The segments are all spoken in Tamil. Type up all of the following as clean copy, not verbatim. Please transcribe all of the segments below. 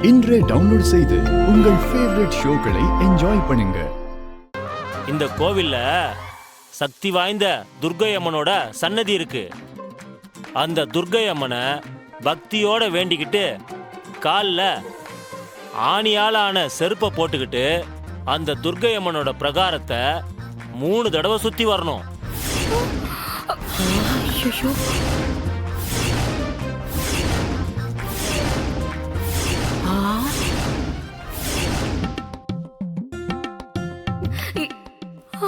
இன்றே டவுன்லோட் செய்து உங்கள் ஃபேவரட் ஷோக்களை என்ஜாய் பண்ணுங்க. இந்த கோவில்ல சக்தி வாய்ந்த துர்க்கை அம்மனோட சன்னதி இருக்கு. அந்த துர்க்கை அம்மனை பக்தியோட வேண்டிக்கிட்டு காலில் ஆணியால் ஆன செருப்பை போட்டுக்கிட்டு அந்த துர்க்கை அம்மனோட பிரகாரத்தை 3 தடவை சுத்தி வரணும்.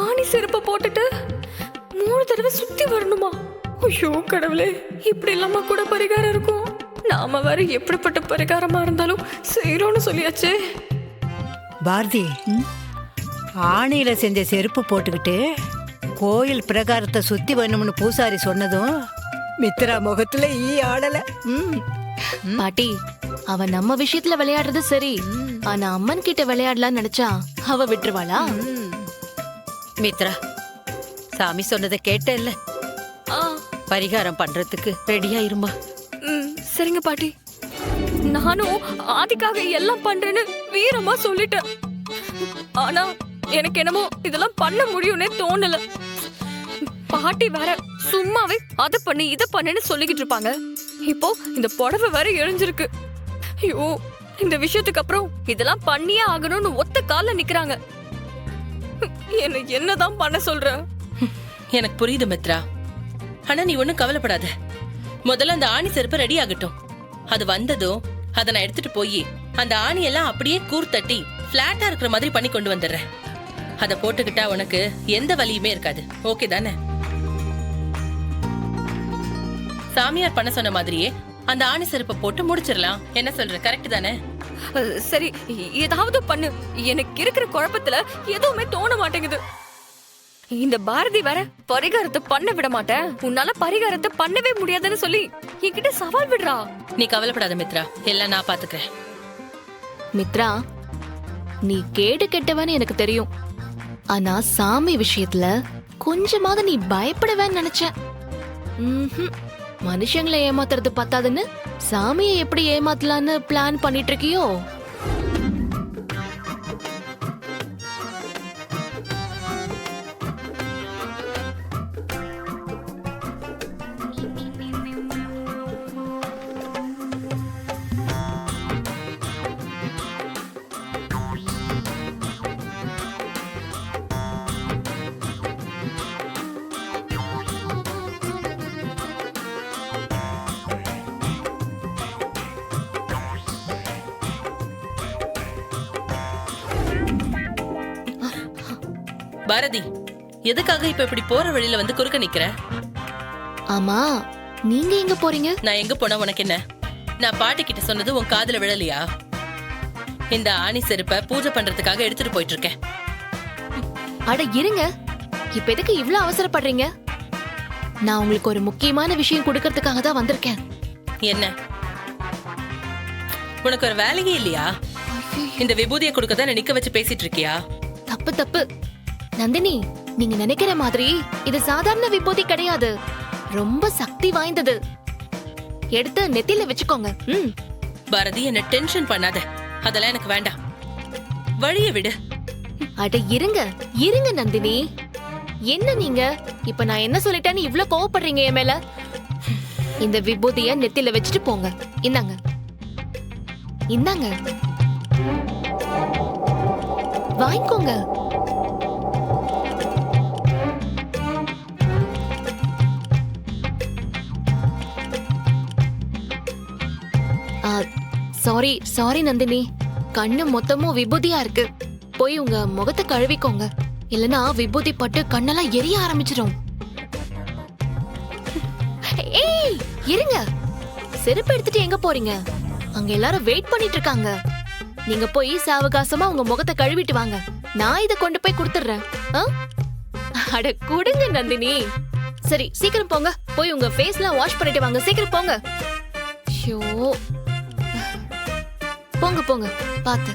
ஆணி செருப்பை போட்டுட்டு 3 தடவை சுத்தி வரணுமா? ஐயோ கடவுளே, இப்படி இல்லாம கூட பரிகாரம் இருக்கும். நாம வேற எப்படிப்பட்ட பரிகாரமா இருந்தாலும் செய்யறோம்னு சொல்லியாச்சே. பாரதி, ஆணியில செஞ்ச செருப்பு போட்டுக்கிட்டு கோயில் பிரகாரத்தை சுத்தி வரணும்னு பூசாரி சொன்னதும் மித்ரா முகத்துல ஆடல. பாட்டி, அவ நம்ம விஷயத்துல விளையாடுறது சரி, ஆனா அம்மன் கிட்ட விளையாடலாம்னு நினைச்சா அவ விட்டுருவாளா? மித்ரா, சாமி சொன்னதை கேட்டல்ல, பரிகாரம் பண்றதுக்கு ரெடியா இருமா. சரிங்க பாட்டி, நானும் ஆதிக்காக எல்லாம் பண்றேன்னு வீரமா சொல்லிட்டேன். ஆனா எனக்கு என்னமோ இதெல்லாம் பண்ண முடியும்னே தோணல. பாட்டி வேற சும்மாவே அதை பண்ணி இதை பண்ணுன்னு சொல்லிக்கிட்டு இருப்பாங்க. இப்போ இந்த புடவை வேற எழிஞ்சிருக்கு. ஐயோ, இந்த விஷயத்துக்கு அப்புறம் இதெல்லாம் பண்ணியே ஆகணும்னு ஒத்த கால்ல நிக்கிறாங்க. என்ன என்னதான் பண்ண சொல்ற? எனக்கு புரியுது மித்ரா, ஆனா நீ ஒண்ணும் கவலைப்படாத. முதல்ல அந்த ஆணி செருப்பு ரெடி ஆகட்டும். அது வந்ததும் அதை நான் எடுத்துட்டு போய் அந்த ஆணியெல்லாம் அப்படியே கூர்த்தட்டி பிளாட்டா இருக்கிற மாதிரி பண்ணி கொண்டு வந்துடுறேன். அதை போட்டுக்கிட்டா உனக்கு எந்த வலியுமே இருக்காது. ஓகே தானே? சாமியார் பண்ண சொன்ன மாதிரியே அந்த ஆணி செருப்பை போட்டு முடிச்சிடலாம். என்ன சொல்ற? கரெக்ட் தானே? சரி, ஏதாவது பண்ணு. எனக்கு இருக்கிற குழப்பத்துல எதுவுமே தோண மாட்டேங்குது. இந்த பாரதி வேற பரிகாரத்தை பண்ண விட மாட்டேன், உன்னால பரிகாரத்தை பண்ணவே முடியாதுன்னு சொல்லி என்கிட்ட சவால் விடுறா. நீ கவலைப்படாத மித்ரா, எல்லாம் நான் பாத்துக்கிறேன். மித்ரா, நீ கேடு கெட்டவன்னு எனக்கு தெரியும், ஆனா சாமி விஷயத்துல கொஞ்சமாவது நீ பயப்படுவேன்னு நினைச்சேன். மனுஷங்களை ஏமாத்துறது பத்தாதுன்னு சாமியை எப்படி ஏமாத்தலான்னு பிளான் பண்ணிட்டு இருக்கியோ? பாரதி, எதுக்காக இப்ப இப்படி போற வழியில வந்து குறுக்க நிக்கிற? ஆமா, நீங்க எங்க போறீங்க? நான் எங்க போனா உனக்கு என்ன? நான் பாட்டி கிட்ட சொன்னது உன் காதுல விழலையா? இந்த ஆணி செருப்பை பூஜை பண்றதுக்காக எடுத்துட்டு போயிட்டு இருக்கேன். அட இருங்க, இப்ப எதுக்கு இவ்ளோ அவசரப்படுறீங்க? நான் உங்களுக்கு ஒரு முக்கியமான விஷயம் கொடுக்கறதுக்காக தான் வந்திருக்கேன். என்ன? உனக்கு ஒரு வேலையே இல்லையா? இந்த விபூதியை கொடுக்கதான் நிக்க வச்சு பேசிட்டு இருக்கியா? தப்பு தப்பு நந்தினி, நீங்க நினைக்கிற மாதிரி இது சாதாரண விபூதி கிடையாது, ரொம்ப சக்தி வாய்ந்தது. எடுத்து நெத்தில வச்சுக்கோங்க. பாரதி, என்ன டென்ஷன் பண்ணாத, அதெல்லாம் எனக்கு வேண்டாம். வழிய விடு. அட இருங்க இருங்க நந்தினி, என்ன நீங்க இப்ப நான் என்ன சொல்லிட்டேன்னு இவ்ளோ கோவப்படுறீங்க என் மேல? இந்த விபூதிய நெத்தில வச்சுட்டு போங்க. இந்தாங்க இந்தாங்க, வாங்கிக்கோங்க. சாரி சாரி நந்தினி, கண்ணு மொத்தமும் விபூதியா இருக்கு. போய் உங்க முகத்தை கழுவிக்கோங்க, இல்லனா விபூதி பட்டு கண்ணெல்லாம் எரிய ஆரம்பிச்சிடும். ஏய் இருங்க, செருப்பு எடுத்துட்டு எங்க போறீங்க? அங்க எல்லாரும் வெயிட் பண்ணிட்டு இருக்காங்க. நீங்க போய் சாவகாசமா உங்க முகத்தை கழுவிட்டு வாங்க, நான் இத கொண்டு போய் கொடுத்துறேன். அட கொடுங்க நந்தினி. சரி சீக்கிரம் போங்க, போய் உங்க ஃபேஸ்லாம் வாஷ் பண்ணிட்டு வாங்க, சீக்கிரம் போங்க. ஷோ, போங்க போங்க, பாத்து.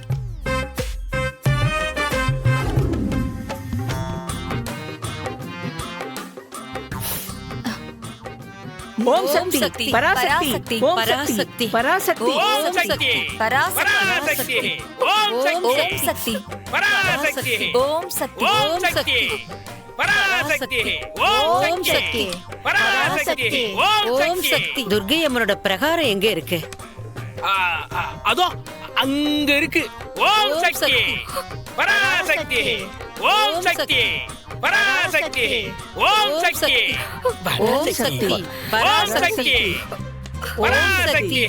ஓம் சக்தி பராசக்தி ஓம் சக்தி பராசக்தி ஓம் சக்தி பராசக்தி ஓம் சக்தி பராசக்தி ஓம் சக்தி பராசக்தி ஓம் சக்தி பராசக்தி ஓம் சக்தி. துர்க்கை அம்மனோட பிரகாரம் எங்க இருக்கு? அதோ அங்க இருக்கு. ஓம் சக்தி பராசக்தி ஓம் சக்தி பராசக்தி ஓம் சக்தி ஓம் சக்தி பராசக்தி பராசக்தி.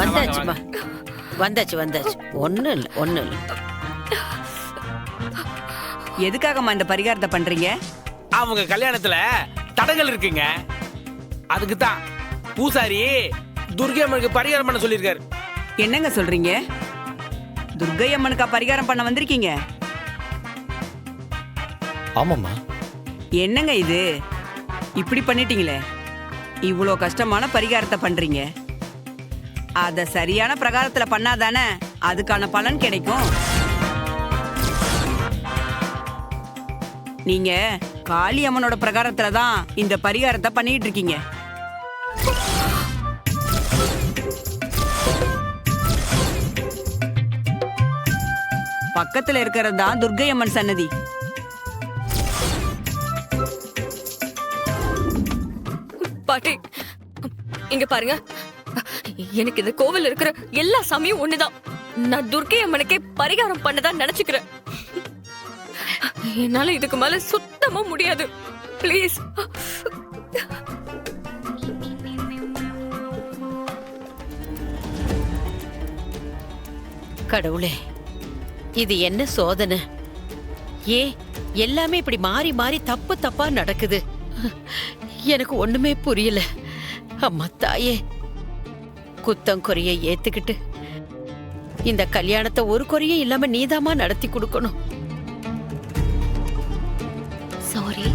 வந்தாச்சுமா, வந்தாச்சு. ஒண்ணு இல்ல. எதுக்காகம்மா இந்த பரிகாரத்தை பண்றீங்க? அவங்க கல்யாணத்துல தடங்கள் இருக்குங்க. அதுக்கு தான் பூசாரி துர்கை அம்மனுக்கு பரிகாரம் பண்ண சொல்லியிருக்காரு. என்னங்க சொல்றீங்க? துர்க்கை அம்மனுக்கா பரிகாரம் பண்ண வந்திருக்கீங்க? ஆமாம்மா. என்னங்க இது இப்படி பண்ணிட்டீங்களே? இவ்வளோ கஷ்டமான பரிகாரத்தை பண்றீங்க. அத சரியான பிரகாரத்துல பண்ணாதானே அதுக்கான பலன் கிடைக்கும். நீங்க காளி அம்மனோட பிரகாரத்துல தான் இந்த பரிகாரத்தை பண்ணிட்டு இருக்கீங்க. பக்கத்துல இருக்கிறது தான் துர்க்கை அம்மன் சன்னதி. பாட்டி இங்க பாருங்க, எனக்கு இந்த கோவில் இருக்கிற எல்லா சாமியும் ஒண்ணுதான். நான் துர்க்கை அம்மனுக்கே பரிகாரம் பண்ணதான் நினைச்சுக்கிறேன். என்னால இதுக்கு மேல சுத்தமா முடியாது. ப்ளீஸ். கடவுளே, இது என்ன சோதனை? ஏன் எல்லாமே இப்படி மாறி மாறி தப்பு தப்பா நடக்குது? எனக்கு ஒண்ணுமே புரியல. அம்மா தாயே, குத்தம் குறைய ஏத்துக்கிட்டு இந்த கல்யாணத்தை ஒரு குறையும் இல்லாம நீதாமா நடத்தி கொடுக்கணும். சாரி.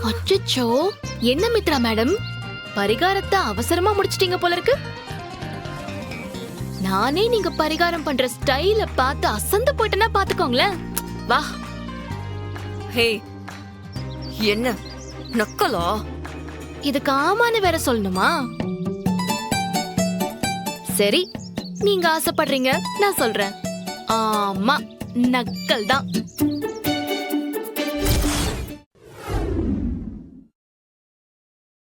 அச்சச்சோ, என்ன மித்ரா மேடம், பரிகாரத்தை அவசரமா முடிச்சிட்டீங்க போல இருக்கு. நானே நீங்க பரிகாரம் பண்ற ஸ்டைல பார்த்து அசந்து போயிட்டேன்னா பாத்துக்கோங்களேன். வா. ஹே, என்ன நக்கலா? இதுக்கு ஆமான்னு வேற சொல்லணுமா? சரி, நீங்க ஆசைப்படுறீங்க, நான் சொல்றேன். ஆமா, நக்கல் தான்.